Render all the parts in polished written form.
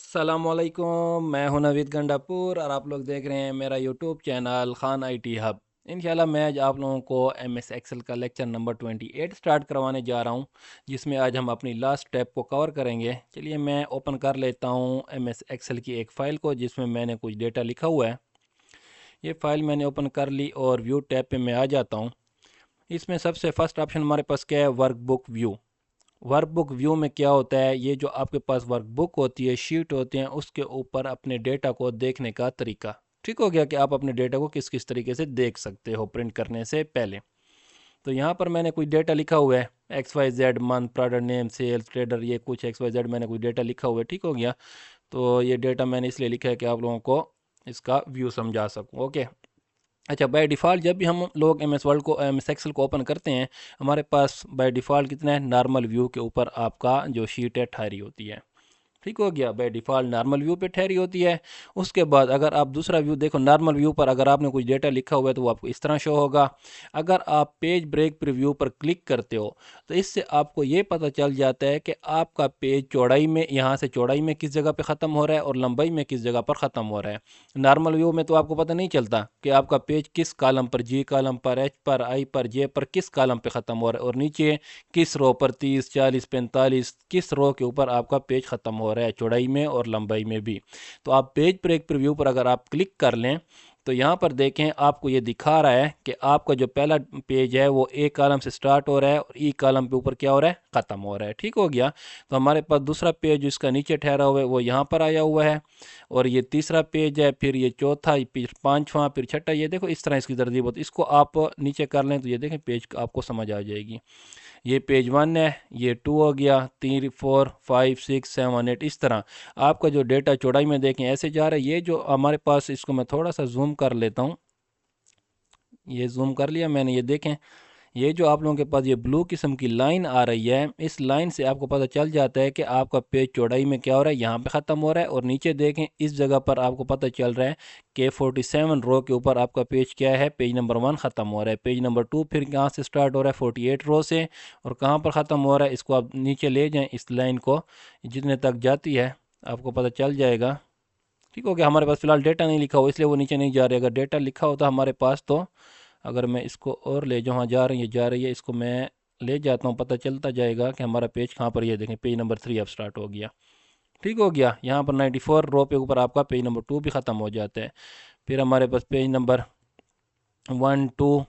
अस्सलामुअलैकुम, मैं हूं नवीद गंडापुर और आप लोग देख रहे हैं मेरा YouTube channel Khan IT hub. इंशाल्लाह मैं आज आप लोगों को एमएस एक्सेल का लेक्चर नंबर 28 स्टार्ट करवाने जा रहा हूं, जिसमें आज हम अपनी लास्ट स्टेप को कवर करेंगे। चलिए मैं ओपन कर लेता हूं एमएस एक्सेल की एक फ़ाइल को जिसमें मैंने कुछ डेटा लिखा हुआ है। ये फ़ाइल मैंने ओपन कर ली और व्यू टैब पे मैं आ जाता हूँ। इसमें सबसे फर्स्ट ऑप्शन हमारे पास क्या है, वर्कबुक व्यू। वर्कबुक व्यू में क्या होता है, ये जो आपके पास वर्कबुक होती है, शीट होती हैं, उसके ऊपर अपने डेटा को देखने का तरीका। ठीक हो गया कि आप अपने डेटा को किस किस तरीके से देख सकते हो प्रिंट करने से पहले। तो यहाँ पर मैंने कुछ डेटा लिखा हुआ है, X Y Z, month, product name, sales, trader, ये कुछ एक्स वाई जेड मैंने कुछ डेटा लिखा हुआ है। ठीक हो गया। तो ये डेटा मैंने इसलिए लिखा है कि आप लोगों को इसका व्यू समझा सकूँ। ओके। अच्छा, बाय डिफ़ॉल्ट जब भी हम लोग एम एस वर्ल्ड को एम एस एक्सेल को ओपन करते हैं, हमारे पास बाय डिफ़ॉल्ट कितना है, नॉर्मल व्यू के ऊपर आपका जो शीट है ठहरी होती है। ठीक हो गया, बाय डिफ़ॉल्ट नॉर्मल व्यू पे ठहरी होती है। उसके बाद अगर आप दूसरा व्यू देखो, नॉर्मल व्यू पर अगर आपने कुछ डेटा लिखा हुआ है तो वो आपको इस तरह शो होगा। अगर आप पेज ब्रेक प्रीव्यू पर क्लिक करते हो तो इससे आपको ये पता चल जाता है कि आपका पेज चौड़ाई में, यहाँ से चौड़ाई में किस जगह पे ख़त्म हो रहा है और लंबाई में किस जगह पर ख़त्म हो रहा है। नॉर्मल व्यू में तो आपको पता नहीं चलता कि आपका पेज किस कॉलम पर, जी कॉलम पर, एच पर, आई पर, जे पर, किस कॉलम पे ख़त्म हो रहा है और नीचे किस रो पर, 30, 40, 45, किस रो के ऊपर आपका पेज ख़त्म हो रहा है, चौड़ाई में और लंबाई में भी। तो आप पेज ब्रेक प्रीव्यू पर अगर आप क्लिक कर लें तो यहाँ पर देखें, आपको ये दिखा रहा है कि आपका जो पहला पेज है वो ए कॉलम से स्टार्ट हो रहा है और ई कॉलम पे ऊपर क्या हो रहा है, ख़त्म हो रहा है। ठीक हो गया। तो हमारे पास दूसरा पेज जो इसका नीचे ठहरा हुआ है वो यहाँ पर आया हुआ है, और ये तीसरा पेज है, फिर ये चौथा, फिर पांचवा, फिर छठा। ये देखो इस तरह इसकी तरतीब होती है। इसको आप नीचे कर लें तो ये देखें पेज आपको समझ आ जाएगी। ये पेज वन है, ये टू हो गया, three, four, five, six, seven, eight, इस तरह आपका जो डेटा चौड़ाई में देखें ऐसे जा रहा है। ये जो हमारे पास, इसको मैं थोड़ा सा जूम कर लेता हूँ, ये जूम कर लिया मैंने। ये देखें, ये जो आप लोगों के पास ये ब्लू किस्म की लाइन आ रही है, इस लाइन से आपको पता चल जाता है कि आपका पेज चौड़ाई में क्या हो रहा है, यहाँ पे ख़त्म हो रहा है। और नीचे देखें, इस जगह पर आपको पता चल रहा है कि 47 रो के ऊपर आपका पेज क्या है, पेज नंबर 1 ख़त्म हो रहा है। पेज नंबर 2 फिर कहाँ से स्टार्ट हो रहा है, 48 रो से, और कहाँ पर ख़त्म हो रहा है, इसको आप नीचे ले जाएँ, इस लाइन को जितने तक जाती है आपको पता चल जाएगा। ठीक हो गया। हमारे पास फ़िलहाल डेटा नहीं लिखा हो इसलिए वो नीचे नहीं जा रही। अगर डेटा लिखा होता हमारे पास तो, अगर मैं इसको और ले जाऊँ, हाँ जा रही है, जा रही है, इसको मैं ले जाता हूँ, पता चलता जाएगा कि हमारा पेज कहाँ पर। ये देखें, पेज नंबर 3 अब स्टार्ट हो गया। ठीक हो गया। यहाँ पर 94 रो पे ऊपर आपका पेज नंबर 2 भी ख़त्म हो जाता है। फिर हमारे पास पेज नंबर 1, 2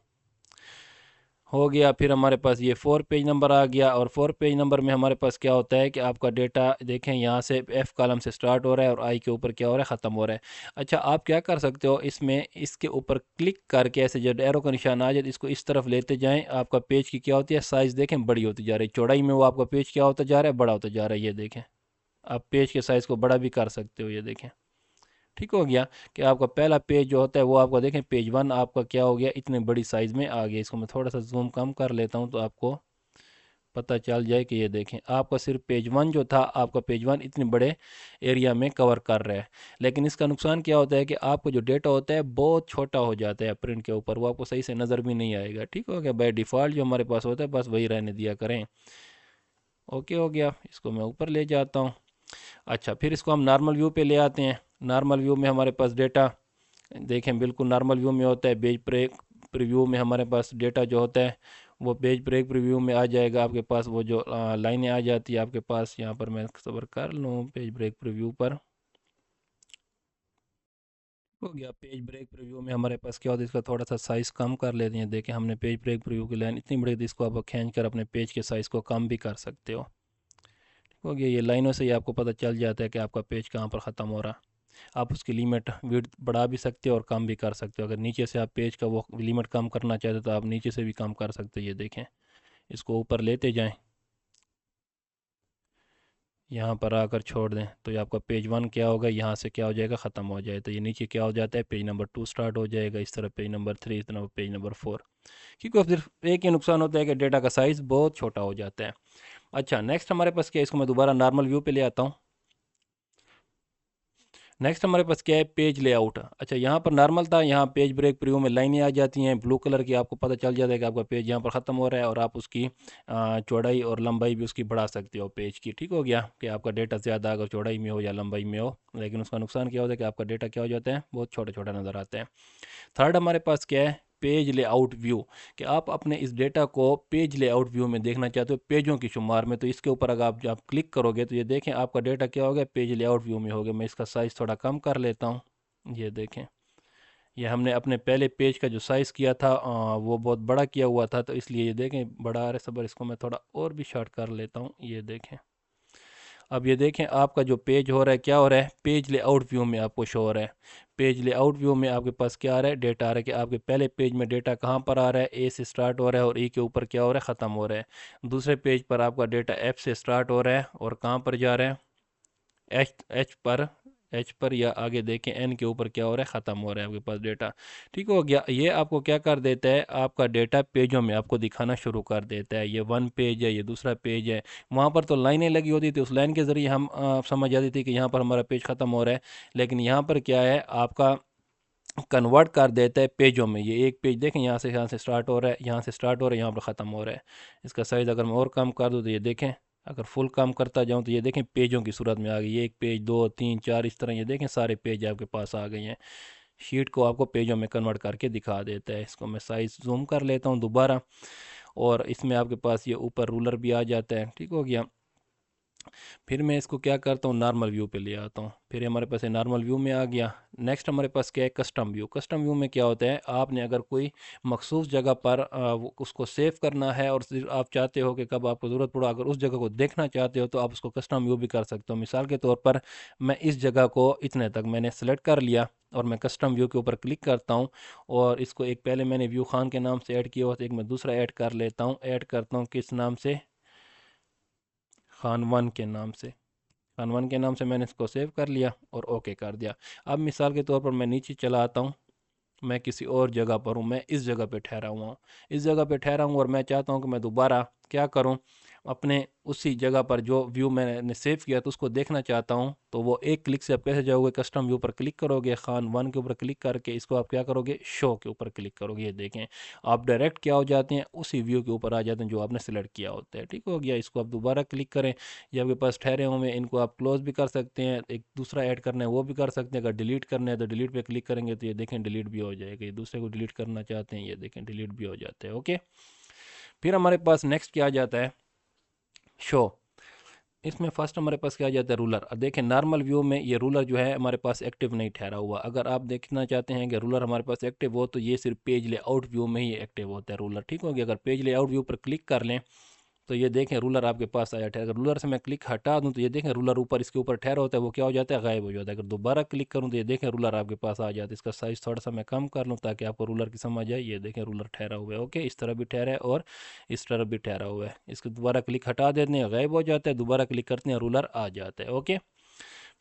हो गया। फिर हमारे पास ये 4 पेज नंबर आ गया, और 4 पेज नंबर में हमारे पास क्या होता है कि आपका डेटा देखें, यहाँ से एफ़ कॉलम से स्टार्ट हो रहा है और आई के ऊपर क्या हो रहा है, ख़त्म हो रहा है। अच्छा, आप क्या कर सकते हो, इसमें इसके ऊपर क्लिक करके ऐसे जो एरो का निशान आ जाए इसको इस तरफ लेते जाएं, आपका पेज की क्या होती है, साइज़ देखें बड़ी होती जा रही है। चौड़ाई में वो आपका पेज क्या होता जा रहा है, बड़ा होता जा रहा है। ये देखें, आप पेज के साइज़ को बड़ा भी कर सकते हो। ये देखें, ठीक हो गया कि आपका पहला पेज जो होता है वो आपका देखें, पेज 1 आपका क्या हो गया, इतने बड़ी साइज़ में आ गया। इसको मैं थोड़ा सा जूम कम कर लेता हूँ तो आपको पता चल जाए कि ये देखें, आपका सिर्फ पेज 1 जो था, आपका पेज 1 इतने बड़े एरिया में कवर कर रहा है। लेकिन इसका नुकसान क्या होता है कि आपको जो डेटा होता है बहुत छोटा हो जाता है प्रिंट के ऊपर, वो आपको सही से नज़र भी नहीं आएगा। ठीक हो गया। बाय डिफ़ॉल्ट जो हमारे पास होता है बस वही रहने दिया करें। ओके हो गया। इसको मैं ऊपर ले जाता हूँ। अच्छा, फिर इसको हम नॉर्मल व्यू पे ले आते हैं। नॉर्मल व्यू में हमारे पास डेटा देखें बिल्कुल नॉर्मल व्यू में होता है। पेज ब्रेक प्रीव्यू में हमारे पास डेटा जो होता है वो पेज ब्रेक प्रीव्यू में आ जाएगा। आपके पास वो जो लाइनें आ जाती है आपके पास, यहाँ पर मैं सबर कर लूँ, पेज ब्रेक प्रीव्यू पर हो गया। पेज ब्रेक प्रीव्यू में हमारे पास क्या होता है, इसका थोड़ा सा साइज़ कम कर लेते हैं। देखें, हमने पेज ब्रेक प्रीव्यू की लाइन इतनी बड़ी थी, इसको आप खींच कर अपने पेज के साइज़ को कम भी कर सकते हो। ठीक हो गया। ये लाइनों से ही आपको पता चल जाता है कि आपका पेज कहाँ पर ख़त्म हो रहा है। आप उसकी लिमिट विड्थ बढ़ा भी सकते हो और कम भी कर सकते हो। अगर नीचे से आप पेज का वो लिमिट कम करना चाहते हो तो आप नीचे से भी कम कर सकते हो। ये देखें, इसको ऊपर लेते जाएं, यहाँ पर आकर छोड़ दें तो ये आपका पेज 1 क्या होगा, यहाँ से क्या हो जाएगा, ख़त्म हो जाए तो ये नीचे क्या हो जाता है, पेज नंबर 2 स्टार्ट हो जाएगा। इस तरह पेज नंबर 3, इस तरह पेज नंबर 4। क्योंकि सिर्फ एक ही नुकसान होता है कि डेटा का साइज़ बहुत छोटा हो जाता है। अच्छा, नेक्स्ट हमारे पास क्या है, इसको मैं दोबारा नॉर्मल व्यू पे ले आता हूँ। नेक्स्ट हमारे पास क्या है, पेज लेआउट। अच्छा, यहाँ पर नॉर्मल था, यहाँ पेज ब्रेक प्रीव्यू में लाइनें आ जाती हैं ब्लू कलर की, आपको पता चल जाता है कि आपका पेज यहाँ पर ख़त्म हो रहा है, और आप उसकी चौड़ाई और लंबाई भी उसकी बढ़ा सकते हो पेज की। ठीक हो गया कि आपका डेटा ज़्यादा अगर चौड़ाई में हो या लंबाई में हो, लेकिन उसका नुकसान क्या होता है कि आपका डेटा क्या हो जाता है, बहुत छोटा छोटा नज़र आता है। थर्ड हमारे पास क्या है, पेज लेआउट व्यू, कि आप अपने इस डेटा को पेज लेआउट व्यू में देखना चाहते हो पेजों की शुमार में। तो इसके ऊपर अगर आप जब क्लिक करोगे तो ये देखें आपका डेटा क्या हो गया, पेज लेआउट व्यू में हो गया। मैं इसका साइज़ थोड़ा कम कर लेता हूँ, ये देखें, ये हमने अपने पहले पेज का जो साइज़ किया था वो बहुत बड़ा किया हुआ था, तो इसलिए ये देखें बड़ा आ रहा है सबर। इसको मैं थोड़ा और भी शॉर्ट कर लेता हूँ, ये देखें। अब ये देखें आपका जो पेज हो रहा है क्या हो रहा है, पेज लेआउट व्यू में आपको शो हो रहा है। पेज लेआउट व्यू में आपके पास क्या आ रहा है, डेटा आ रहा है कि आपके पहले पेज में डेटा कहाँ पर आ रहा है, ए से स्टार्ट हो रहा है और ई के ऊपर क्या हो रहा है, ख़त्म हो रहा है। दूसरे पेज पर आपका डेटा एफ से स्टार्ट हो रहा है और कहाँ पर जा रहा है, एच एच पर, एच पर या आगे देखें एन के ऊपर क्या हो रहा है, ख़त्म हो रहा है आपके पास डेटा। ठीक हो गया। ये आपको क्या कर देता है, आपका डेटा पेजों में आपको दिखाना शुरू कर देता है। ये वन पेज है, ये दूसरा पेज है। वहाँ पर तो लाइनें लगी होती थी, उस लाइन के ज़रिए हम समझ जाती थी कि यहाँ पर हमारा पेज ख़त्म हो रहा है। लेकिन यहाँ पर क्या है, आपका कन्वर्ट कर देता है पेजों में। ये एक पेज देखें, यहाँ से स्टार्ट हो रहा है, यहाँ से स्टार्ट हो रहा है, यहाँ पर ख़त्म हो रहा है। इसका साइज़ अगर मैं और कम कर दूँ तो ये देखें, अगर फुल कम करता जाऊँ तो ये देखें पेजों की सूरत में आ गई। ये एक पेज, दो, तीन, चार, इस तरह ये देखें सारे पेज आपके पास आ गए हैं। शीट को आपको पेजों में कन्वर्ट करके दिखा देता है। इसको मैं साइज़ जूम कर लेता हूँ दोबारा, और इसमें आपके पास ये ऊपर रूलर भी आ जाता है। ठीक हो गया। फिर मैं इसको क्या करता हूँ, नॉर्मल व्यू पे ले आता हूँ। फिर हमारे पास नॉर्मल व्यू में आ गया। नेक्स्ट हमारे पास क्या है, कस्टम व्यू। कस्टम व्यू में क्या होता है, आपने अगर कोई मखसूस जगह पर उसको सेव करना है और आप चाहते हो कि कब आपको ज़रूरत पड़ो, अगर उस जगह को देखना चाहते हो तो आप उसको कस्टम व्यू भी कर सकते हो। मिसाल के तौर पर मैं इस जगह को इतने तक मैंने सेलेक्ट कर लिया और मैं कस्टम व्यू के ऊपर क्लिक करता हूँ, और इसको एक पहले मैंने व्यू खान के नाम से ऐड किया हुआ था, एक मैं दूसरा ऐड कर लेता हूँ। ऐड करता हूँ किस नाम से, खान वन के नाम से। खान 1 के नाम से मैंने इसको सेव कर लिया और ओके कर दिया। अब मिसाल के तौर पर मैं नीचे चला आता हूँ, मैं किसी और जगह पर हूँ, मैं इस जगह पे ठहरा हुआ हूँ, इस जगह पे ठहरा हूँ, और मैं चाहता हूँ कि मैं दोबारा क्या करूँ, अपने उसी जगह पर जो व्यू मैंने सेव किया तो उसको देखना चाहता हूँ। तो वो एक क्लिक से आप कैसे जाओगे, कस्टम व्यू पर क्लिक करोगे, खान 1 के ऊपर क्लिक करके इसको आप क्या करोगे, शो के ऊपर क्लिक करोगे। ये देखें आप डायरेक्ट क्या हो जाते हैं, उसी व्यू के ऊपर आ जाते हैं जो आपने सेलेक्ट किया होता है। ठीक हो गया। इसको आप दोबारा क्लिक करें, ये आपके पास ठहरे हुए, इनको आप क्लोज भी कर सकते हैं, एक दूसरा ऐड करना है वो भी कर सकते हैं। अगर डिलीट करना है तो डिलीट पे क्लिक करेंगे तो ये देखें डिलीट भी हो जाएगा। ये दूसरे को डिलीट करना चाहते हैं, ये देखें डिलीट भी हो जाता है। ओके। फिर हमारे पास नेक्स्ट क्या आ जाता है, शो। इसमें फर्स्ट हमारे पास क्या आ जाता है, रूलर। अब देखें नॉर्मल व्यू में ये रूलर जो है हमारे पास एक्टिव नहीं ठहरा हुआ। अगर आप देखना चाहते हैं कि रूलर हमारे पास एक्टिव हो तो ये सिर्फ पेज लेआउट व्यू में ही एक्टिव होता है रूलर। ठीक होगी। अगर पेज लेआउट व्यू पर क्लिक कर लें तो ये देखें रूलर आपके पास आया ठहर। अगर रूलर से मैं क्लिक हटा दूं तो ये देखें रूलर ऊपर इसके ऊपर ठहरा होता है, वो क्या हो जाता है, गायब हो जाता है। अगर दोबारा क्लिक करूं तो ये देखें रूलर आपके पास आ जाता है। इसका साइज़ थोड़ा सा मैं कम कर लूं ताकि आपको रूलर की समझ आए। ये देखें रूलर ठहरा हुआ है। ओके, इस तरह भी ठहरा है और इस तरफ भी ठहरा हुआ है। इसको दोबारा क्लिक हटा देते हैं, गायब हो जाता है, दोबारा क्लिक करते हैं रूलर आ जाता है। ओके।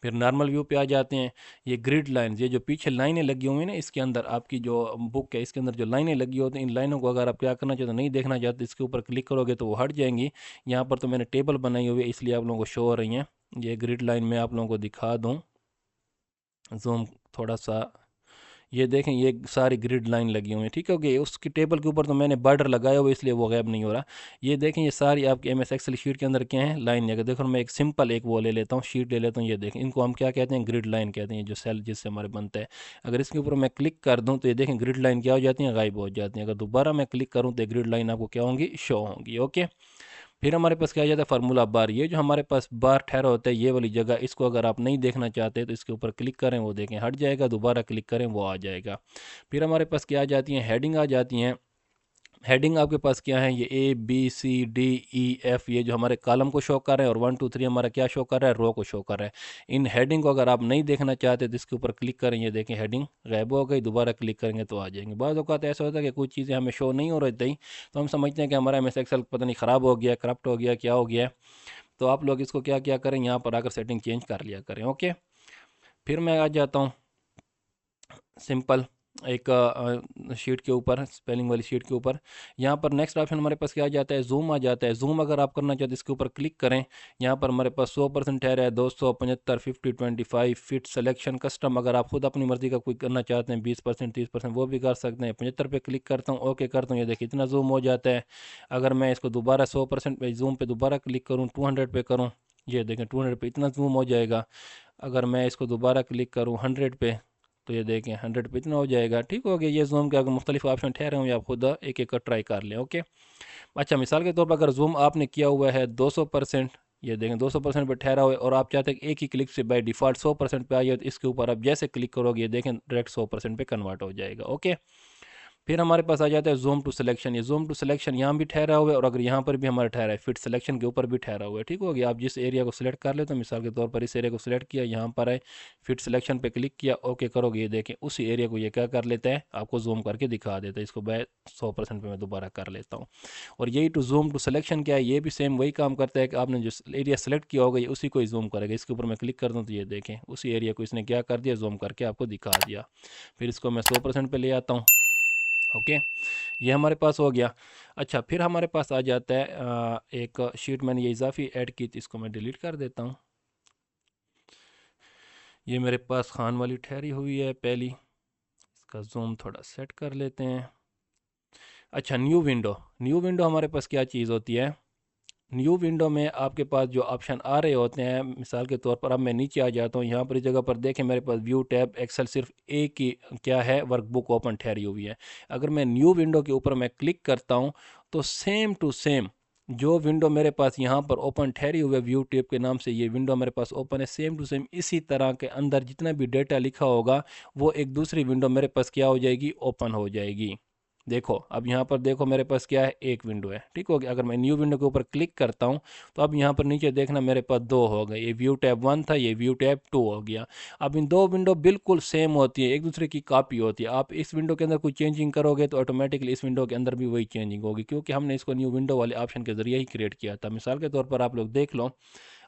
फिर नॉर्मल व्यू पे आ जाते हैं। ये ग्रिड लाइंस, ये जो पीछे लाइनें लगी हुई हैं ना, इसके अंदर आपकी जो बुक है इसके अंदर जो लाइनें लगी होती हैं, इन लाइनों को अगर आप क्या करना चाहते हो, नहीं देखना चाहते, इसके ऊपर क्लिक करोगे तो वो हट जाएंगी। यहाँ पर तो मैंने टेबल बनाई हुई है इसलिए आप लोगों को शो हो रही हैं। ये ग्रिड लाइन में आप लोगों को दिखा दूँ, जूम थोड़ा सा, ये देखें ये सारी ग्रिड लाइन लगी हुई है। ठीक है। ओके, उसकी टेबल के ऊपर तो मैंने बॉर्डर लगाया हुआ इसलिए वो गायब नहीं हो रहा। ये देखें ये सारी आपकी एम एस एक्सेल शीट के अंदर क्या है, लाइन। अगर देखो मैं एक सिंपल एक वो ले लेता हूँ, शीट ले लेता हूँ, ये देखें इनको हम क्या कहते हैं, ग्रिड लाइन कहते हैं, जो सेल जिससे हमारे बनता है। अगर इसके ऊपर मैं क्लिक कर दूँ तो ये देखें ग्रिड लाइन क्या हो जाती है, गायब हो जाती है। अगर दोबारा मैं क्लिक करूँ तो ग्रिड लाइन आपको क्या होंगी, शो होंगी। ओके। फिर हमारे पास क्या आ जाता है, फार्मूला बार। ये जो हमारे पास बार ठहरा होता है ये वाली जगह, इसको अगर आप नहीं देखना चाहते तो इसके ऊपर क्लिक करें, वो देखें हट जाएगा, दोबारा क्लिक करें वो आ जाएगा। फिर हमारे पास क्या आ जाती हैं, हेडिंग आ जाती हैं। हेडिंग आपके पास क्या है, ये A B C D E F, ये जो हमारे कॉलम को शो कर रहे हैं, और 1 2 3 हमारा क्या शो कर रहा है, रो को शो कर रहा है। इन हेडिंग को अगर आप नहीं देखना चाहते तो इसके ऊपर क्लिक करें, ये देखें हेडिंग गायब हो गई, दोबारा क्लिक करेंगे तो आ जाएंगे। बाद औक़ात ऐसा होता है कि कुछ चीज़ें हमें शो नहीं हो रही थी तो हम समझते हैं कि हमारा एम एस एक्सेल पता नहीं ख़राब हो गया, करप्ट हो गया, क्या हो गया है। तो आप लोग इसको क्या क्या करें, यहाँ पर आकर सेटिंग चेंज कर लिया करें। ओके। फिर मैं आ जाता हूँ सिंपल, एक शीट के ऊपर, स्पेलिंग वाली शीट के ऊपर। यहाँ पर नेक्स्ट ऑप्शन हमारे पास क्या आ जाता है, जूम आ जाता है। जूम अगर आप करना चाहते हैं इसके ऊपर क्लिक करें। यहाँ पर हमारे पास 100% ठहरा है, 275, 50, 25 फिट सिलेक्शन कस्टम। अगर आप खुद अपनी मर्जी का कोई करना चाहते हैं 20%, 30%, वो भी कर सकते हैं। 75 पे क्लिक करता हूँ, ओके करता हूँ, ये देखिए इतना जूम हो जाता है। अगर मैं इसको दोबारा 100% पे जूम पे दोबारा क्लिक करूँ, 200 पे करूँ, ये देखें 200 पे इतना जूम हो जाएगा। अगर मैं इसको दोबारा क्लिक करूँ 100 पे, तो ये देखें 100 पे इतना हो जाएगा। ठीक हो गया। ये जूम के अगर मुख्तलिफ ऑप्शन ठहरे हुए आप खुद एक एक का ट्राई कर लें। ओके। अच्छा, मिसाल के तौर पर अगर जूम आपने किया हुआ है 200%, ये देखें 200% पर ठहरा हुआ है, और आप चाहते हैं कि एक ही क्लिक से बाय डिफ़ॉल्ट 100% पे आ जाए, तो इसके ऊपर आप जैसे क्लिक करोगे ये देखें डायरेक्ट 100% पे कन्वर्ट हो जाएगा। ओके। फिर हमारे पास आ जाता है जूम टू सिलेक्शन। ये जूम टू सिलेक्शन यहाँ भी ठहरा हुआ है, और अगर यहाँ पर भी हमारा ठहरा है फिट सिलेक्शन के ऊपर भी ठहरा हुआ है। ठीक हो गया। आप जिस एरिया को सिलेक्ट कर लेते हो, मिसाल के तौर पर इस एरिया को सिलेक्ट किया, यहाँ पर है फिट सिलेक्शन पे क्लिक किया, ओके करोगे, ये देखें उसी एरिया को ये क्या कर लेता है, आपको जूम करके दिखा देता है। इसको मैं 100% पे मैं दोबारा कर लेता हूँ। और यही टू जूम टू सिलेक्शन क्या है, ये भी सेम वही काम करता है कि आपने जो एरिया सेलेक्ट किया होगा ये उसी को ही जूम करेगा। इसके ऊपर मैं क्लिक कर दूँ तो ये देखें उसी एरिया को इसने क्या कर दिया, जूम करके आपको दिखा दिया। फिर इसको मैं 100% पे ले आता हूँ। ओके, ये हमारे पास हो गया। अच्छा, फिर हमारे पास आ जाता है एक शीट मैंने ये इजाफी ऐड की थी, इसको मैं डिलीट कर देता हूँ। ये मेरे पास खान वाली ठहरी हुई है पहली, इसका जूम थोड़ा सेट कर लेते हैं। अच्छा, न्यू विंडो। न्यू विंडो हमारे पास क्या चीज़ होती है, न्यू विंडो में आपके पास जो ऑप्शन आ रहे होते हैं, मिसाल के तौर पर अब मैं नीचे आ जाता हूँ, यहाँ पर इस जगह पर देखें मेरे पास व्यू टैब एक्सेल सिर्फ एक ही क्या है, वर्कबुक ओपन ठहरी हुई है। अगर मैं न्यू विंडो के ऊपर मैं क्लिक करता हूँ तो सेम टू सेम जो विंडो मेरे पास यहाँ पर ओपन ठहरी हुई है व्यू टैब के नाम से, ये विंडो मेरे पास ओपन है, सेम टू सेम इसी तरह के अंदर जितना भी डेटा लिखा होगा वो एक दूसरी विंडो मेरे पास क्या हो जाएगी, ओपन हो जाएगी। देखो अब यहाँ पर देखो मेरे पास क्या है, एक विंडो है। ठीक हो गया। अगर मैं न्यू विंडो के ऊपर क्लिक करता हूँ तो अब यहाँ पर नीचे देखना मेरे पास दो हो गए, ये व्यू टैब 1 था, ये व्यू टैब 2 हो गया। अब इन दो विंडो बिल्कुल सेम होती है, एक दूसरे की कॉपी होती है। आप इस विंडो के अंदर कोई चेंजिंग करोगे तो ऑटोमेटिकली इस विंडो के अंदर भी वही चेंजिंग होगी, क्योंकि हमने इसको न्यू विंडो वाले ऑप्शन के जरिए ही क्रिएट किया था। मिसाल के तौर पर आप लोग देख लो,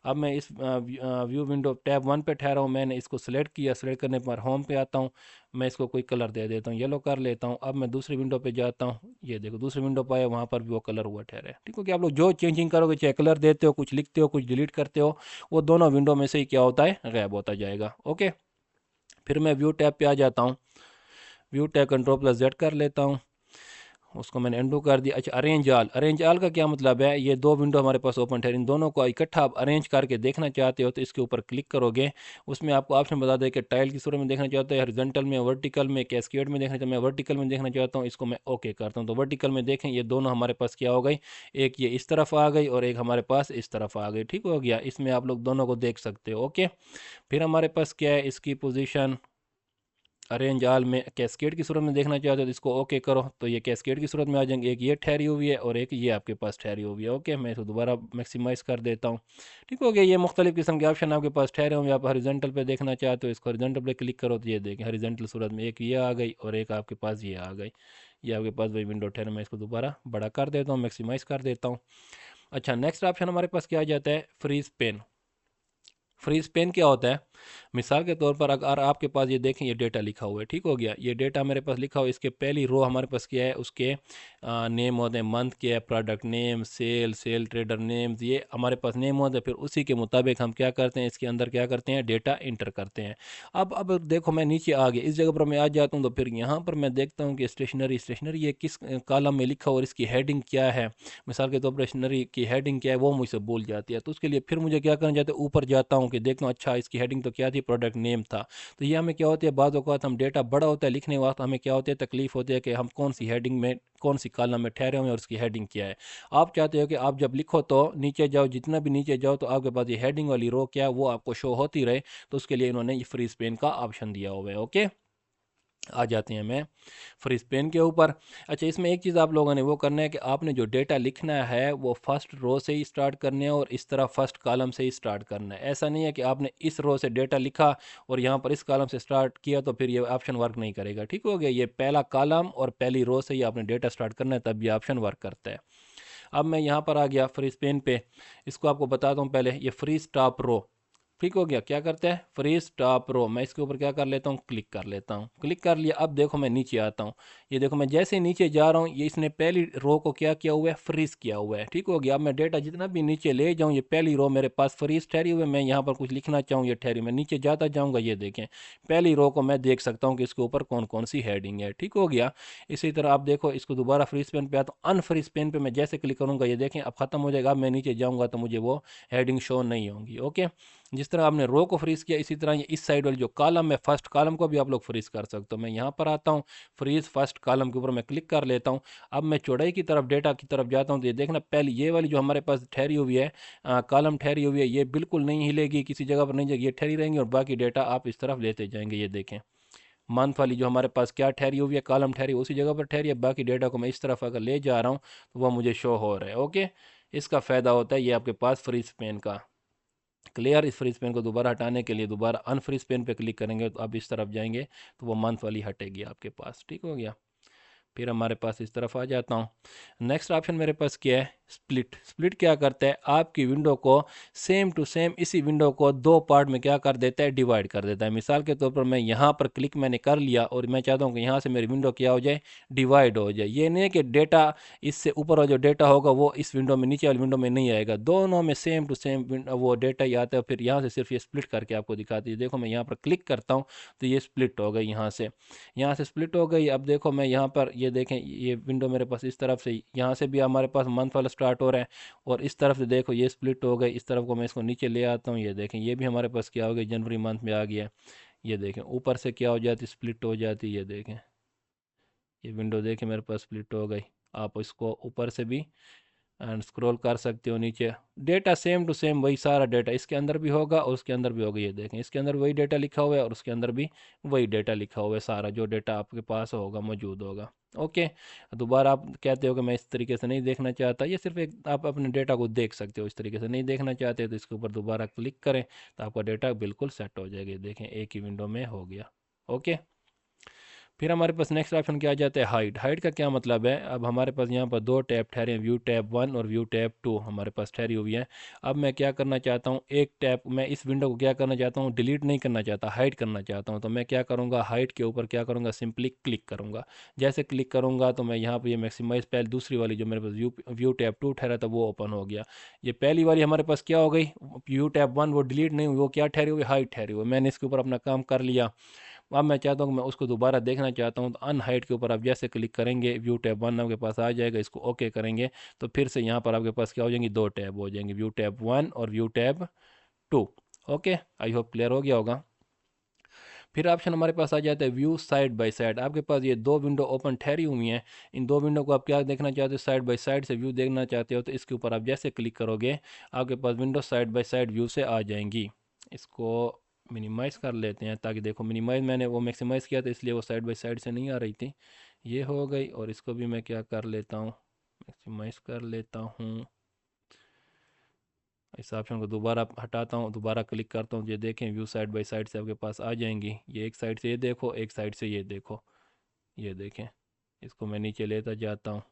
अब मैं इस व्यू विंडो टैब 1 पे ठहरा हूँ, मैंने इसको सिलेक्ट किया, सिलेक्ट करने पर होम पे आता हूँ, मैं इसको कोई कलर दे देता हूँ, येलो कर लेता हूँ। अब मैं दूसरी विंडो पे जाता हूँ, ये देखो दूसरी विंडो पे आया, वहाँ पर भी वो कलर हुआ ठहरा है। ठीक है कि आप लोग जो चेंजिंग करोगे, चाहे कलर देते हो, कुछ लिखते हो, कुछ डिलीट करते हो, वो दोनों विंडो में से ही क्या होता है, गायब होता जाएगा। ओके। फिर मैं व्यू टैब पे आ जाता हूँ, व्यू टैब कंट्रोल+Z कर लेता हूँ, उसको मैंने एंडू कर दिया। अच्छा, अरेंज आल। अरेंज आल का क्या मतलब है, ये दो विंडो हमारे पास ओपन है, इन दोनों को इकट्ठा आप अरेंज करके देखना चाहते हो तो इसके ऊपर क्लिक करोगे, उसमें आपको ऑप्शन बता दे कि टाइल की सूरत में देखना चाहते हैं, हॉरिजॉन्टल में, वर्टिकल में, कैस्केड में देखना चाहते हैं। मैं वर्टिकल में देखना चाहता हूँ, इसको मैं ओके करता हूँ। तो वर्टिकल में देखें ये दोनों हमारे पास क्या हो गई, एक ये इस तरफ आ गई और एक हमारे पास इस तरफ आ गई। ठीक हो गया। इसमें आप लोग दोनों को देख सकते हो। ओके। फिर हमारे पास क्या है, इसकी पोजीशन अरेंज आल में कैस्केड की सूरत में देखना चाहते हो तो इसको ओके करो, तो ये कैस्केड की सूरत में आ जाएंगे, एक ये ठहरी हुई है और एक ये आपके पास ठहरी हुई है। ओके, मैं इसको दोबारा मैक्सिमाइज़ कर देता हूँ। ठीक हो गया। ये मुख्तलिफ किस्म के ऑप्शन आपके पास ठहरे होंगे। आप हॉरिजॉन्टल पे देखना चाहते हो, इसको हॉरिजॉन्टल पे क्लिक करो तो ये देखें हॉरिजॉन्टल सूरत में एक ये आ गई और एक आपके पास ये आ गई, ये आपके पास वही विंडो ठहरे। मैं इसको दोबारा बड़ा कर देता हूँ, मैक्सिमाइज़ कर देता हूँ। अच्छा, नेक्स्ट ऑप्शन हमारे पास क्या आ जाता है, फ्रीज पेन। फ्रीज पेन क्या होता है, मिसाल के तौर पर अगर आपके पास ये देखें ये डेटा लिखा हुआ है, ठीक हो गया, ये डेटा मेरे पास लिखा हुआ है, इसके पहली रो हमारे पास क्या है, उसके नेम होते हैं, मंथ क्या है, product name, sale trader names, ये हमारे पास नेम होते हैं। फिर उसी के मुताबिक हम क्या करते हैं, इसके अंदर क्या करते हैं, डेटा इंटर करते हैं। अब देखो मैं नीचे आ गया, इस जगह पर मैं आ जाता हूँ तो फिर यहाँ पर मैं देखता हूँ कि स्टेशनरी, स्टेशनरी ये किस कॉलम में लिखा हुआ और इसकी हेडिंग क्या है। मिसाल के तौर पर स्टेशनरी की हेडिंग क्या है वो मुझसे भूल जाती है, तो उसके लिए फिर मुझे क्या करना चाहते हैं, ऊपर जाता हूँ कि देखता हूँ अच्छा इसकी हेडिंग तो क्या थी, प्रोडक्ट नेम था। तो ये हमें क्या होती है, बाद औक़ात हम डेटा बड़ा होता है लिखने वक्त हमें क्या होती है, तकलीफ होती है कि हम कौन सी हेडिंग में, कौन सी कॉलम में ठहरे हुए हैं और उसकी हेडिंग क्या है। आप चाहते हो कि आप जब लिखो तो नीचे जाओ, जितना भी नीचे जाओ तो आपके पास ये हेडिंग वाली रो क्या है वो आपको शो होती रहे, तो उसके लिए इन्होंने ये फ्री स्पेन का ऑप्शन दिया हुआ है। ओके, आ जाते हैं मैं फ्री स्पेन के ऊपर। अच्छा, इसमें एक चीज़ आप लोगों ने वो करना है कि आपने जो डेटा लिखना है वो फर्स्ट रो से ही स्टार्ट करने है और इस तरह फर्स्ट कॉलम से ही स्टार्ट करना है। ऐसा नहीं है कि आपने इस रो से डेटा लिखा और यहाँ पर इस कॉलम से स्टार्ट किया तो फिर ये ऑप्शन वर्क नहीं करेगा। ठीक हो गया, ये पहला कॉलम और पहली रो से ही आपने डेटा स्टार्ट करना है, तब ये ऑप्शन वर्क करता है। अब मैं यहाँ पर आ गया फ्री स्पेन पे, इसको आपको बताता हूँ पहले, ये फ्री स्टॉप रो, ठीक हो गया। क्या करते हैं, फ्रीज टॉप रो, मैं इसके ऊपर क्या कर लेता हूँ, क्लिक कर लेता हूँ। क्लिक कर लिया। अब देखो मैं नीचे आता हूँ, ये देखो मैं जैसे ही नीचे जा रहा हूँ, ये इसने पहली रो को क्या किया हुआ है, फ्रीज किया हुआ है। ठीक हो गया। अब मैं डेटा जितना भी नीचे ले जाऊँ, ये पहली रो मेरे पास फ्रीज ठहरी हुई है। मैं यहाँ पर कुछ लिखना चाहूँ, ये ठहरी, मैं नीचे जाता जाऊँगा, ये देखें पहली रो को मैं देख सकता हूँ कि इसके ऊपर कौन कौन सी हेडिंग है। ठीक हो गया। इसी तरह आप देखो, इसको दोबारा फ्रीज पेन पे आता हूँ, अनफ्रीज पेन पे मैं जैसे क्लिक करूँगा, ये देखें अब खत्म हो जाएगा। अब मैं नीचे जाऊँगा तो मुझे वो हेडिंग शो नहीं होंगी। ओके। जिस तरह आपने रो को फ्रीज किया, इसी तरह ये इस साइड वाली जो कॉलम है, फर्स्ट कॉलम को भी आप लोग फ्रीज कर सकते हो। मैं यहाँ पर आता हूँ, फ्रीज फर्स्ट कॉलम के ऊपर मैं क्लिक कर लेता हूँ। अब मैं चौड़ाई की तरफ, डेटा की तरफ जाता हूँ, तो ये देखना पहले ये वाली जो हमारे पास ठहरी हुई है, कॉलम ठहरी हुई है, ये बिल्कुल नहीं हिलेगी, किसी जगह पर नहीं जाएगी, ये ठहरी रहेंगी और बाकी डेटा आप इस तरफ लेते जाएंगे। ये देखें मंथ वाली जो हमारे पास क्या ठहरी हुई है, कॉलम ठहरी उसी जगह पर ठहरी है, बाकी डेटा को मैं इस तरफ अगर ले जा रहा हूँ तो वह मुझे शो हो रहा है। ओके। इसका फ़ायदा होता है ये आपके पास फ्रीज पेन का। क्लियर। इस फ्रीज पेन को दोबारा हटाने के लिए दोबारा अनफ्रीज पेन पे क्लिक करेंगे तो आप इस तरफ जाएंगे तो वो मंथ वाली हटेगी आपके पास। ठीक हो गया। फिर हमारे पास इस तरफ आ जाता हूँ। नेक्स्ट ऑप्शन मेरे पास क्या है, स्प्लिट। स्प्लिट क्या करता है, आपकी विंडो को सेम टू सेम इसी विंडो को दो पार्ट में क्या कर देता है, डिवाइड कर देता है। मिसाल के तौर पर मैं यहाँ पर क्लिक मैंने कर लिया और मैं चाहता हूँ कि यहाँ से मेरी विंडो क्या हो जाए, डिवाइड हो जाए। ये नहीं है कि डेटा इससे ऊपर वाला जो डेटा होगा वो इस विंडो में, नीचे वाली विंडो में नहीं आएगा, दोनों में सेम टू सेम वो डेटा ही आता है। फिर यहाँ से सिर्फ ये स्प्लिट करके आपको दिखाती है। देखो मैं यहाँ पर क्लिक करता हूँ तो ये स्प्लिट हो गई, यहाँ से स्प्लिट हो गई। अब देखो मैं यहाँ पर, ये देखें ये विंडो मेरे पास इस तरफ से, यहाँ से भी हमारे पास मंथ वाला स्टार्ट हो रहा है और इस तरफ से देखो ये स्प्लिट हो गई। इस तरफ को मैं इसको नीचे ले आता हूँ, ये देखें ये भी हमारे पास क्या हो गया, जनवरी मंथ में आ गया। ये देखें ऊपर से क्या हो जाती, स्प्लिट हो जाती। ये देखें ये विंडो देखें मेरे पास स्प्लिट हो गई। आप इसको ऊपर से भी एंड स्क्रॉल कर सकते हो नीचे। डेटा सेम टू सेम वही सारा डेटा इसके अंदर भी होगा और उसके अंदर भी होगा। ये देखें इसके अंदर वही डेटा लिखा हुआ है और उसके अंदर भी वही डेटा लिखा हुआ है, सारा जो डेटा आपके पास होगा मौजूद होगा। ओके। दोबारा आप कहते हो कि मैं इस तरीके से नहीं देखना चाहता, ये सिर्फ एक आप अपने डेटा को देख सकते हो। इस तरीके से नहीं देखना चाहते तो इसके ऊपर दोबारा क्लिक करें तो आपका डेटा बिल्कुल सेट हो जाएगा। देखें एक ही विंडो में हो गया। ओके। फिर हमारे पास नेक्स्ट ऑप्शन क्या आ जाता है, हाइड। हाइड का क्या मतलब है, अब हमारे पास यहाँ पर दो टैब ठहरे हैं, व्यू टैब 1 और व्यू टैब 2 हमारे पास ठहरी हुई है। अब मैं क्या करना चाहता हूँ, एक टैब मैं इस विंडो को क्या करना चाहता हूँ, डिलीट नहीं करना चाहता, हाइड करना चाहता हूँ। तो मैं क्या करूँगा, हाइड के ऊपर क्या करूँगा, सिंपली क्लिक करूँगा। जैसे क्लिक करूँगा तो मैं यहाँ पर ये मैक्सिमाइज, पहले दूसरी वाली जो मेरे पास व्यू टैब 2 ठहरा था वो ओपन हो गया। ये पहली वाली हमारे पास क्या हो गई, व्यू टैब 1 वो डिलीट नहीं हुई, वो क्या ठहरी हुई, हाइड ठहरी हुई। मैंने इसके ऊपर अपना काम कर लिया। अब मैं चाहता हूँ कि मैं उसको दोबारा देखना चाहता हूँ तो अनहाइड के ऊपर आप जैसे क्लिक करेंगे व्यू टैब 1 आपके पास आ जाएगा। इसको ओके करेंगे तो फिर से यहाँ पर आपके पास क्या हो जाएंगी, दो टैब हो जाएंगे, व्यू टैब 1 और view tab 2। Okay. I hope clear हो गया होगा। फिर ऑप्शन हमारे पास आ जाता है व्यू साइड बाय साइड। आपके पास ये दो विंडो ओपन ठहरी हुई हैं, इन दो विंडो को आप क्या देखना चाहते हो, साइड बाय साइड से व्यू देखना चाहते हो तो इसके ऊपर आप जैसे क्लिक करोगे आपके पास window side by side view से आ जाएंगी। इसको मिनिमाइज़ कर लेते हैं ताकि देखो, मिनिमाइज़ मैंने वो मैक्सिमाइज़ किया था इसलिए वो साइड बाय साइड से नहीं आ रही थी। ये हो गई और इसको भी मैं क्या कर लेता हूँ, मैक्सिमाइज़ कर लेता हूँ। इस ऑप्शन को दोबारा हटाता हूँ, दोबारा क्लिक करता हूँ, ये देखें व्यू साइड बाय साइड से आपके पास आ जाएंगी। ये एक साइड से ये देखो, एक साइड से ये देखो, ये देखें। इसको मैं नीचे लेता जाता हूँ।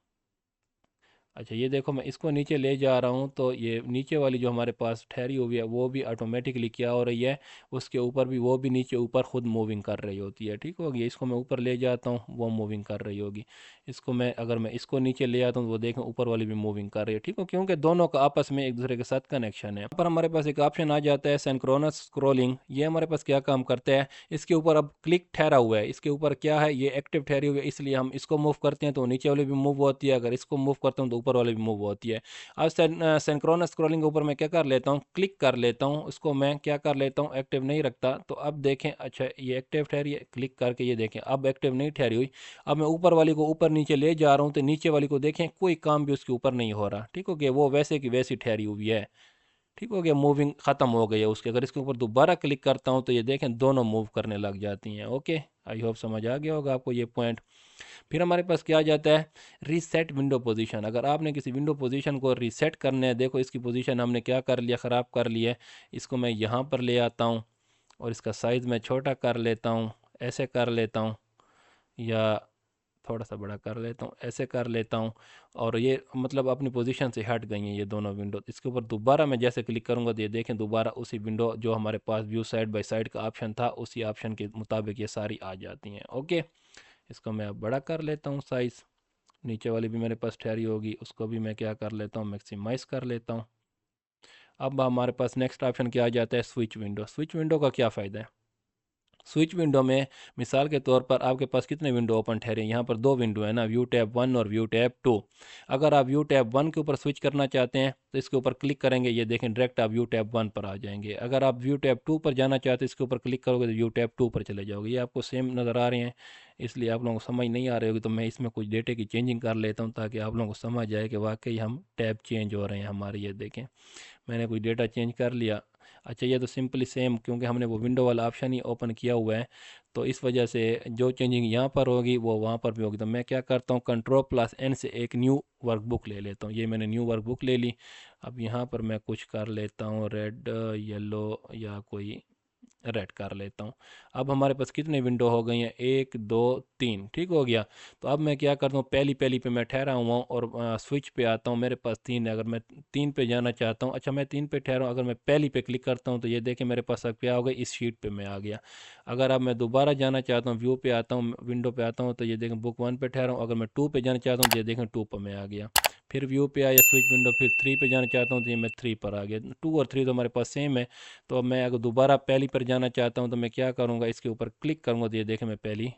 अच्छा ये देखो मैं इसको नीचे ले जा रहा हूँ तो ये नीचे वाली जो हमारे पास ठहरी हुई है वो भी ऑटोमेटिकली क्या हो रही है, उसके ऊपर भी वो भी नीचे ऊपर खुद मूविंग कर रही होती है। ठीक होगी। इसको मैं ऊपर ले जाता हूँ, वो मूविंग कर रही होगी। इसको मैं अगर मैं इसको नीचे ले आता हूँ तो वो देखें ऊपर वाली भी मूविंग कर रही है। ठीक हो, क्योंकि दोनों का आपस में एक दूसरे के साथ कनेक्शन है। यहाँ पर हमारे पास एक ऑप्शन आ जाता है सिंक्रोनस स्क्रोलिंग। ये हमारे पास क्या काम करता है, इसके ऊपर अब क्लिक ठहरा हुआ है, इसके ऊपर क्या है, ये एक्टिव ठहरी हुई है, इसलिए हम इसको मूव करते हैं तो नीचे वाले भी मूव होती है, अगर इसको मूव करता हूँ तो ऊपर वाले भी मूव होती है। अब सिंक्रोनस स्क्रॉलिंग के ऊपर मैं क्या कर लेता हूँ, क्लिक कर लेता हूँ, उसको मैं क्या कर लेता हूँ, एक्टिव नहीं रखता। तो अब देखें, अच्छा ये एक्टिव ठहरी है, क्लिक करके ये देखें अब एक्टिव नहीं ठहरी हुई। अब मैं ऊपर वाली को ऊपर नीचे ले जा रहा हूँ तो नीचे वाली को देखें कोई काम भी उसके ऊपर नहीं हो रहा। ठीक हो गया, वो वैसे की वैसी ठहरी हुई है। ठीक हो गया, मूविंग ख़त्म हो गई है उसके। अगर इसके ऊपर दोबारा क्लिक करता हूँ तो ये देखें दोनों मूव करने लग जाती हैं। ओके। आई होप समझ आ गया होगा आपको ये पॉइंट। फिर हमारे पास क्या आ जाता है, रीसेट विंडो पोजीशन। अगर आपने किसी विंडो पोजीशन को रीसेट करना है, देखो इसकी पोजीशन हमने क्या कर लिया, ख़राब कर लिया है। इसको मैं यहाँ पर ले आता हूँ और इसका साइज़ मैं छोटा कर लेता हूँ, ऐसे कर लेता हूँ, या تھوڑا سا بڑا کر لیتا ہوں، ایسے کر لیتا ہوں، اور یہ مطلب اپنی پوزیشن سے ہٹ گئی ہیں یہ دونوں ونڈو۔ اس کے اوپر دوبارہ میں جیسے کلک کروں گا تو یہ دیکھیں دوبارہ اسی ونڈو جو ہمارے پاس ویو سائڈ بائی سائڈ کا آپشن تھا اسی آپشن کے مطابق یہ ساری آ جاتی ہیں۔ اوکے، اس کو میں اب بڑا کر لیتا ہوں سائز، نیچے والی بھی میرے پاس ٹھہری ہوگی، اس کو بھی میں کیا کر لیتا ہوں، میکسیمائز کر لیتا ہوں۔ اب ہمارے پاس نیکسٹ آپشن کیا آ جاتا ہے، سوئچ ونڈو۔ سوئچ ونڈو کا کیا فائدہ ہے؟ سوئچ ونڈو میں مثال کے طور پر آپ کے پاس کتنے ونڈو اوپن ٹھہرے ہیں؟ یہاں پر دو ونڈو ہیں نا، ویو ٹیب 1 اور ویو ٹیب 2۔ اگر آپ ویو ٹیب 1 کے اوپر سوئچ کرنا چاہتے ہیں تو اس کے اوپر کلک کریں گے، یہ دیکھیں ڈائریکٹ آپ ویو ٹیب 1 پر آ جائیں گے۔ اگر آپ ویو ٹیب 2 پر جانا چاہتے ہیں اس کے اوپر کلک کرو گے تو ویو ٹیب 2 پر چلے جاؤ گے۔ یہ آپ کو سیم نظر آ رہے ہیں، اس لیے آپ لوگوں کو سمجھ نہیں آ رہی ہوگی تو میں اس میں کچھ ڈیٹے کی چینجنگ کر لیتا ہوں تاکہ آپ لوگوں کو سمجھ جائے کہ واقعی ہم ٹیب چینج ہو رہے ہیں ہمارے۔ یہ دیکھیں میں نے کوئی ڈیٹا چینج کر لیا۔ اچھا، یہ تو سمپلی سیم کیونکہ ہم نے وہ ونڈو والا آپشن ہی اوپن کیا ہوا ہے تو اس وجہ سے جو چینجنگ یہاں پر ہوگی وہ وہاں پر بھی ہوگی۔ تو میں کیا کرتا ہوں، کنٹرول+N سے ایک نیو ورک بک لے لیتا ہوں۔ یہ میں نے نیو ورک بک لے لی۔ اب یہاں پر میں کچھ کر لیتا ہوں، ریڈ، یلو یا کوئی ریڈ کر لیتا ہوں۔ اب ہمارے پاس کتنے ونڈو ہو گئی ہیں، 1 2 3، ٹھیک ہو گیا۔ تو اب میں کیا کرتا ہوں، پہلی پہ میں ٹھہرا ہوا ہوں اور سوئچ پہ آتا ہوں، میرے پاس 3 ہے، اگر میں 3 پہ جانا چاہتا ہوں، اچھا میں 3 پہ ٹھہرا ہوں، اگر میں پہلی پہ کلک کرتا ہوں تو یہ دیکھیں میرے پاس اب کیا ہوگا، اس شیٹ پہ میں آ گیا۔ اگر اب میں دوبارہ جانا چاہتا ہوں، ویو پہ آتا ہوں، ونڈو پہ آتا ہوں تو یہ دیکھیں بک 1 پہ ٹھہرا ہوں، اگر میں 2 پہ جانا چاہتا ہوں تو یہ دیکھیں 2 پہ میں آ گیا۔ پھر ویو پہ آیا سوئچ ونڈو، پھر 3 پہ جانا چاہتا ہوں تو یہ میں 3 پر آ گیا۔ 2 اور 3 تو ہمارے پاس سیم ہے، تو اب میں اگر دوبارہ پہلی پر جانا چاہتا ہوں تو میں کیا کروں گا، اس کے اوپر کلک کروں گا تو یہ دیکھیں میں پہلی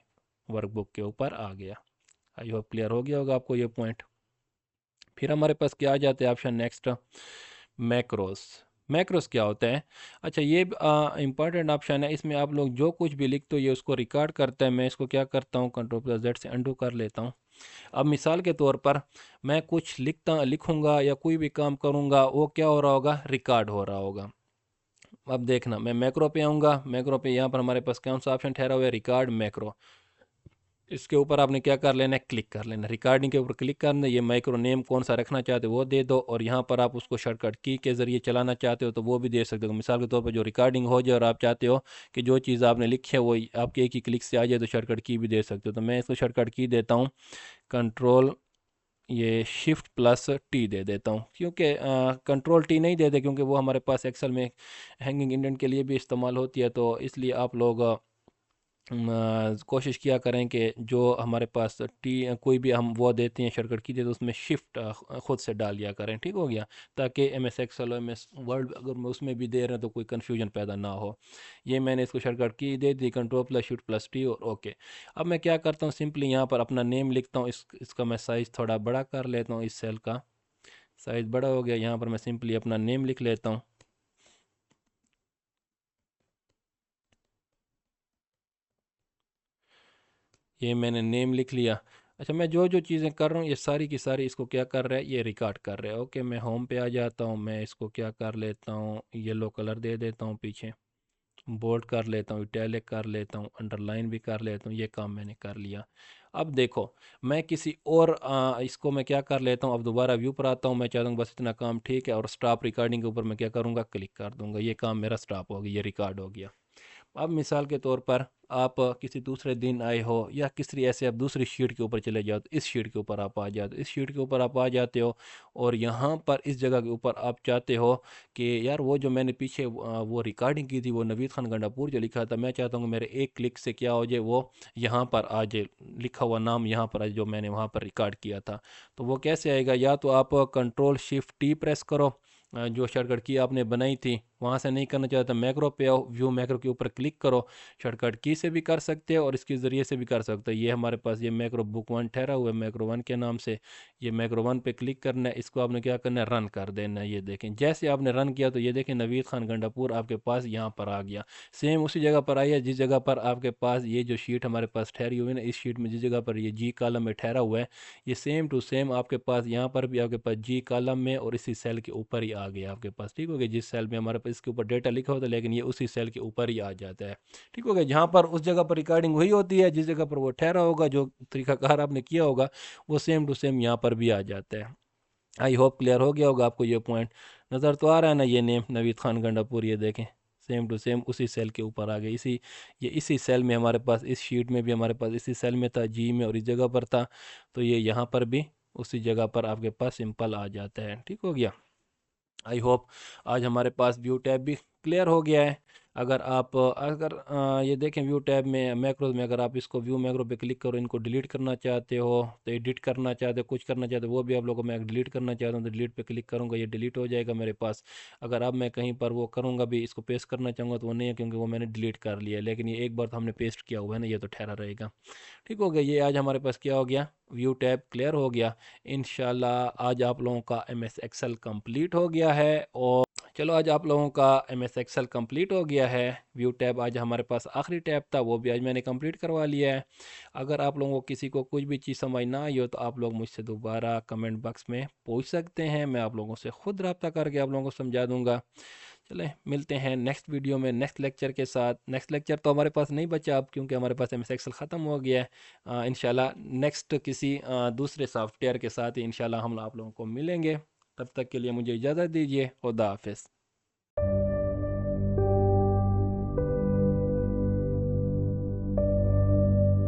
ورک بک کے اوپر آ گیا۔ آئی ہوپ کلیئر ہو گیا ہوگا آپ کو یہ پوائنٹ۔ پھر ہمارے پاس کیا آ جاتے ہیں آپشن نیکسٹ، میکروز۔ میکروز کیا ہوتا ہے؟ اچھا یہ امپورٹنٹ آپشن ہے، اس میں آپ لوگ جو کچھ بھی لکھتے ہو یہ اس کو ریکارڈ کرتا ہے۔ میں اس کو کیا کرتا ہوں، کنٹرول+Z سے انڈو کر لیتا ہوں۔ اب مثال کے طور پر میں کچھ لکھوں گا یا کوئی بھی کام کروں گا، وہ کیا ہو رہا ہوگا، ریکارڈ ہو رہا ہوگا۔ اب دیکھنا میں میکرو پہ آؤں گا، میکرو پہ یہاں پر ہمارے پاس کون سا آپشن ٹھہرا ہوا ہے، ریکارڈ میکرو۔ اس کے اوپر آپ نے کیا کر لینا ہے، کلک کر لینا ہے، ریکارڈنگ کے اوپر کلک کرنا ہے۔ یہ مائکرو نیم کون سا رکھنا چاہتے ہو وہ دے دو، اور یہاں پر آپ اس کو شارٹ کٹ کی کے ذریعے چلانا چاہتے ہو تو وہ بھی دے سکتے ہو۔ مثال کے طور پر جو ریکارڈنگ ہو جائے اور آپ چاہتے ہو کہ جو چیز آپ نے لکھی ہے وہ آپ کے ایک ہی کلک سے آ جائے تو شارٹ کٹ کی بھی دے سکتے ہو۔ تو میں اس کو شارٹ کٹ کی دیتا ہوں، کنٹرول یہ Shift+T دے دیتا ہوں، کیونکہ کنٹرول T نہیں دیتے کیونکہ وہ ہمارے پاس ایکسل میں ہینگنگ انڈنٹ کے لیے بھی استعمال ہوتی ہے، تو اس لیے آپ لوگ کوشش کیا کریں کہ جو ہمارے پاس کوئی بھی ہم وہ دیتے ہیں شارٹ کٹ کی دیتے تو اس میں شفٹ خود سے ڈال لیا کریں، ٹھیک ہو گیا، تاکہ ایم ایس ایکسل اور ایم ایس ورڈ اگر میں اس میں بھی دے رہے ہیں تو کوئی کنفیوژن پیدا نہ ہو۔ یہ میں نے اس کو شارٹ کٹ کی دے دی، کنٹرول+Shift+T اور اوکے۔ اب میں کیا کرتا ہوں، سمپلی یہاں پر اپنا نیم لکھتا ہوں، اس کا میں سائز تھوڑا بڑا کر لیتا ہوں، اس سیل کا سائز بڑا ہو گیا، یہاں پر میں سمپلی اپنا نیم لکھ لیتا ہوں۔ یہ میں نے نیم لکھ لیا۔ اچھا میں جو چیزیں کر رہا ہوں یہ ساری کی ساری اس کو کیا کر رہا ہے، یہ ریکارڈ کر رہا ہے۔ اوکے میں ہوم پہ آ جاتا ہوں، میں اس کو کیا کر لیتا ہوں، یلو کلر دے دیتا ہوں، پیچھے بولڈ کر لیتا ہوں، اٹیلک کر لیتا ہوں، انڈر لائن بھی کر لیتا ہوں، یہ کام میں نے کر لیا۔ اب دیکھو میں کسی اور اس کو میں کیا کر لیتا ہوں، اب دوبارہ ویو پر آتا ہوں، میں چاہتا ہوں بس اتنا کام ٹھیک ہے، اور سٹاپ ریکارڈنگ کے اوپر میں کیا کروں گا، کلک کر دوں گا، یہ کام میرا سٹاپ ہو گیا، یہ ریکارڈ ہو گیا۔ اب مثال کے طور پر آپ کسی دوسرے دن آئے ہو یا کسی ایسے آپ دوسری شیٹ کے اوپر چلے جاؤ تو اس شیٹ کے اوپر آپ آ جاتے ہو، اس شیٹ کے اوپر آپ آ جاتے ہو، اور یہاں پر اس جگہ کے اوپر آپ چاہتے ہو کہ یار وہ جو میں نے پیچھے وہ ریکارڈنگ کی تھی، وہ نوید خان گنڈا پور جو لکھا تھا، میں چاہتا ہوں کہ میرے ایک کلک سے کیا ہو جائے، وہ یہاں پر آ جائے، لکھا ہوا نام یہاں پر آئے جو میں نے وہاں پر ریکارڈ کیا تھا۔ تو وہ کیسے آئے گا، یا تو آپ کنٹرول+Shift+T پریس کرو، جو شارٹ کٹ کی آپ نے بنائی تھی وہاں سے نہیں کرنا چاہتا میکرو پہ آؤ، ویو میکرو کے اوپر کلک کرو، شارٹ کٹ کی سے بھی کر سکتے ہو اور اس کے ذریعے سے بھی کر سکتے ہو۔ یہ ہمارے پاس یہ میکرو بک 1 ٹھہرا ہوا ہے میکرو 1 کے نام سے، یہ میکرو 1 پہ کلک کرنا ہے، اس کو آپ نے کیا کرنا ہے، رن کر دینا ہے۔ یہ دیکھیں جیسے آپ نے رن کیا تو یہ دیکھیں نوید خان گنڈا پور آپ کے پاس یہاں پر آ گیا، سیم اسی جگہ پر آئی ہے جس جگہ پر آپ کے پاس یہ جو شیٹ ہمارے پاس ٹھہری ہوئی ہے نا، اس شیٹ میں جس جگہ پر یہ جی کالم میں ٹھہرا ہوا ہے، یہ سیم ٹو سیم آپ کے پاس یہاں پر بھی آپ کے پاس جی کالم میں اور اسی سیل کے اوپر ہی آ گیا آپ کے پاس، ٹھیک ہو گیا، جس سیل میں ہمارے پاس اس کے اوپر ڈیٹا لکھا ہوتا ہے لیکن یہ اسی سیل کے اوپر ہی آ جاتا ہے، ٹھیک ہو گیا۔ جہاں پر اس جگہ پر ریکارڈنگ وہی ہوتی ہے، جس جگہ پر وہ ٹھہرا ہوگا، جو طریقہ کار آپ نے کیا ہوگا وہ سیم ٹو سیم یہاں پر بھی آ جاتا ہے۔ آئی ہوپ کلیئر ہو گیا ہوگا آپ کو یہ پوائنٹ، نظر تو آ رہا ہے نا، یہ نیم نوید خان گنڈا پور، یہ دیکھیں सेम टू सेम उसी सेल के ऊपर आ गया। इसी सेल में हमारे पास, इस शीट में भी हमारे पास इसी सेल में था, जी में और इस जगह पर था, तो ये यहाँ पर भी उसी जगह पर आपके पास सिंपल आ जाता है। ठीक हो गया। आई होप आज हमारे पास व्यू टैब भी क्लियर हो गया है। अगर ये देखें व्यू टैब में मैक्रोज में, अगर आप इसको व्यू मैक्रो पे क्लिक करो, इनको डिलीट करना चाहते हो तो एडिट करना चाहते हो, कुछ करना चाहते हो, वो भी आप लोगों को मैं डिलीट करना चाहता हूँ तो डिलीट पे क्लिक करूँगा, ये डिलीट हो जाएगा मेरे पास। अगर अब मैं कहीं पर वो करूँगा भी, इसको पेस्ट करना चाहूँगा तो वो नहीं है, क्योंकि वो मैंने डिलीट कर लिया है, लेकिन ये एक बार तो हमने पेस्ट किया हुआ है ना, ये तो ठहरा रहेगा। ठीक हो गया। ये आज हमारे पास क्या हो गया, व्यू टैब क्लियर हो गया। इंशाल्लाह आज आप लोगों का एम एस एक्सेल कंप्लीट हो गया है। और चलो, आज आप लोगों का एम एस एक्सेल कंप्लीट हो गया है। व्यू टैब आज हमारे पास आखिरी टैब था, वो भी आज मैंने कंप्लीट करवा लिया है। अगर आप लोगों को किसी को कुछ भी चीज़ समझ ना आई हो तो आप लोग मुझसे दोबारा कमेंट बॉक्स में पूछ सकते हैं, मैं आप लोगों से ख़ुद रब्ता करके आप लोगों को समझा दूंगा। चलें, मिलते हैं नेक्स्ट वीडियो में नेक्स्ट लेक्चर के साथ। नेक्स्ट लेक्चर तो हमारे पास नहीं बचा अब, क्योंकि हमारे पास एम एस एक्सेल ख़त्म हो गया है। इंशाल्लाह नेक्स्ट किसी दूसरे सॉफ्टवेयर के साथ ही इंशाल्लाह हम आप लोगों को मिलेंगे। तब तक के लिए मुझे इजाज़त दीजिए। खुदा हाफिज़।